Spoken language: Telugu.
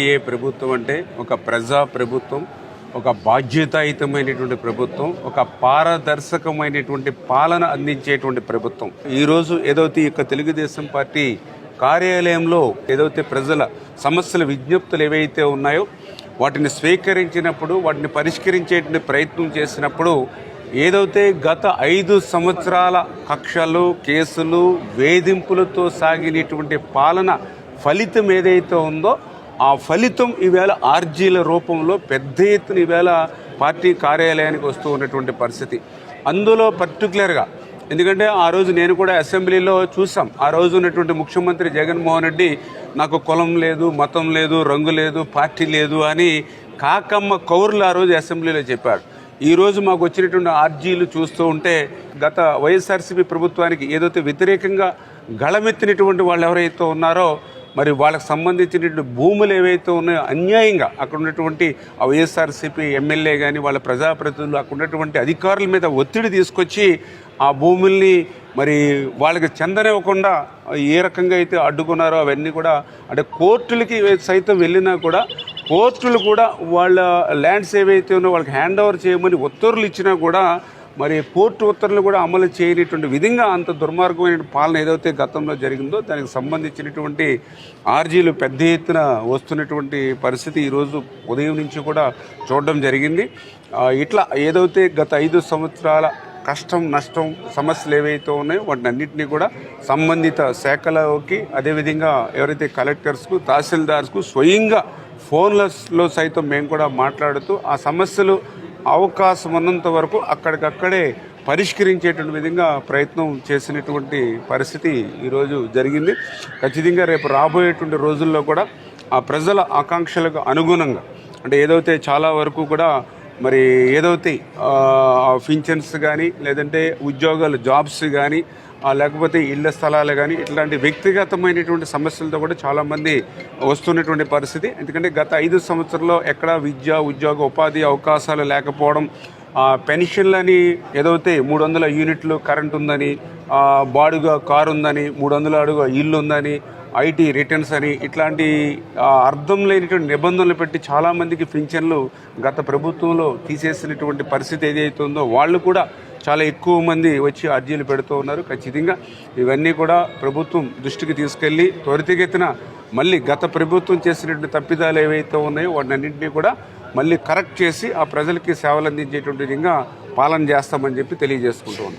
ఏ ప్రభుత్వం అంటే ఒక ప్రజా ప్రభుత్వం, ఒక బాధ్యతాయుతమైనటువంటి ప్రభుత్వం, ఒక పారదర్శకమైనటువంటి పాలన అందించేటువంటి ప్రభుత్వం. ఈరోజు ఏదైతే ఈ యొక్క తెలుగుదేశం పార్టీ కార్యాలయంలో ఏదైతే ప్రజల సమస్యల విజ్ఞప్తులు ఏవైతే ఉన్నాయో వాటిని స్వీకరించినప్పుడు, వాటిని పరిష్కరించేటువంటి ప్రయత్నం చేసినప్పుడు ఏదైతే గత 5 సంవత్సరాల కక్షలు, కేసులు, వేధింపులతో సాగినటువంటి పాలన ఫలితం ఏదైతే ఉందో ఆ ఫలితం ఈవేళ ఆర్జీల రూపంలో పెద్ద ఎత్తున ఈవేళ పార్టీ కార్యాలయానికి వస్తూ ఉన్నటువంటి పరిస్థితి. అందులో పర్టికులర్గా ఎందుకంటే ఆ రోజు నేను కూడా అసెంబ్లీలో చూసాం. ఆ రోజు ఉన్నటువంటి ముఖ్యమంత్రి జగన్మోహన్ రెడ్డి నాకు కులం లేదు, మతం లేదు, రంగు లేదు, పార్టీ లేదు అని కాకమ్మ కౌరులు ఆ రోజు అసెంబ్లీలో చెప్పాడు. ఈరోజు మాకు వచ్చినటువంటి ఆర్జీలు చూస్తూ ఉంటే గత వైఎస్ఆర్సీపీ ప్రభుత్వానికి ఏదైతే వ్యతిరేకంగా గళమెత్తినటువంటి వాళ్ళు ఎవరైతే ఉన్నారో మరి వాళ్ళకి సంబంధించినటువంటి భూములు ఏవైతే ఉన్నాయో అన్యాయంగా అక్కడ ఉన్నటువంటి ఆ వైఎస్ఆర్సీపీ ఎమ్మెల్యే కానీ వాళ్ళ ప్రజాప్రతినిధులు అక్కడ ఉన్నటువంటి అధికారుల మీద ఒత్తిడి తీసుకొచ్చి ఆ భూముల్ని మరి వాళ్ళకి చెందనివ్వకుండా ఏ రకంగా అయితే అడ్డుకున్నారో అవన్నీ కూడా అంటే కోర్టులకి సైతం వెళ్ళినా కూడా కోర్టులు కూడా వాళ్ళ ల్యాండ్స్ ఏవైతే ఉన్నాయో వాళ్ళకి హ్యాండ్ ఓవర్ చేయమని ఉత్తర్వులు ఇచ్చినా కూడా మరి కోర్టు ఉత్తర్వులు కూడా అమలు చేయనటువంటి విధంగా అంత దుర్మార్గమైన పాలన ఏదైతే గతంలో జరిగిందో దానికి సంబంధించినటువంటి ఆర్జీలు పెద్ద ఎత్తున వస్తున్నటువంటి పరిస్థితి ఈరోజు ఉదయం నుంచి కూడా చూడడం జరిగింది. ఇట్లా ఏదైతే గత 5 సంవత్సరాల కష్టం, నష్టం, సమస్యలు ఏవైతే ఉన్నాయో వాటిని అన్నింటినీ కూడా సంబంధిత శాఖలకి అదేవిధంగా ఎవరైతే కలెక్టర్స్కు, తహసీల్దార్స్కు స్వయంగా ఫోన్లలో సైతం మేము కూడా మాట్లాడుతూ ఆ సమస్యలు అవకాశం ఉన్నంత వరకు అక్కడికక్కడే పరిష్కరించేటువంటి విధంగా ప్రయత్నం చేసినటువంటి పరిస్థితి ఈరోజు జరిగింది. ఖచ్చితంగా రేపు రాబోయేటువంటి రోజుల్లో కూడా ఆ ప్రజల ఆకాంక్షలకు అనుగుణంగా అంటే ఏదైతే చాలా వరకు కూడా మరి ఏదైతే పింఛన్స్ కానీ లేదంటే ఉద్యోగాలు, జాబ్స్ కానీ లేకపోతే ఇళ్ల స్థలాలు కానీ ఇట్లాంటి వ్యక్తిగతమైనటువంటి సమస్యలతో కూడా చాలామంది వస్తున్నటువంటి పరిస్థితి. ఎందుకంటే గత 5 సంవత్సరాల్లో ఎక్కడ విద్య, ఉద్యోగ, ఉపాధి అవకాశాలు లేకపోవడం, పెన్షన్లని ఏదైతే 300 యూనిట్లు కరెంట్ ఉందని, బాడుగా కారు ఉందని, 300 అడుగు ఇల్లు ఉందని, ఐటీ రిటర్న్స్ అని ఇట్లాంటి అర్థం లేనిటువంటి నిబంధనలు పెట్టి చాలామందికి పింఛన్లు గత ప్రభుత్వంలో తీసేసినటువంటి పరిస్థితి ఏదైతే ఉందో వాళ్ళు కూడా చాలా ఎక్కువ మంది వచ్చి అర్జీలు పెడుతూ ఉన్నారు. ఖచ్చితంగా ఇవన్నీ కూడా ప్రభుత్వం దృష్టికి తీసుకెళ్ళి త్వరితగతిన మళ్ళీ గత ప్రభుత్వం చేసినటువంటి తప్పిదాలు ఏవైతే ఉన్నాయో వాటినన్నింటినీ కూడా మళ్ళీ కరెక్ట్ చేసి ఆ ప్రజలకి సేవలు అందించేటువంటి విధంగా పాలన చేస్తామని చెప్పి తెలియజేసుకుంటూ ఉన్నాం.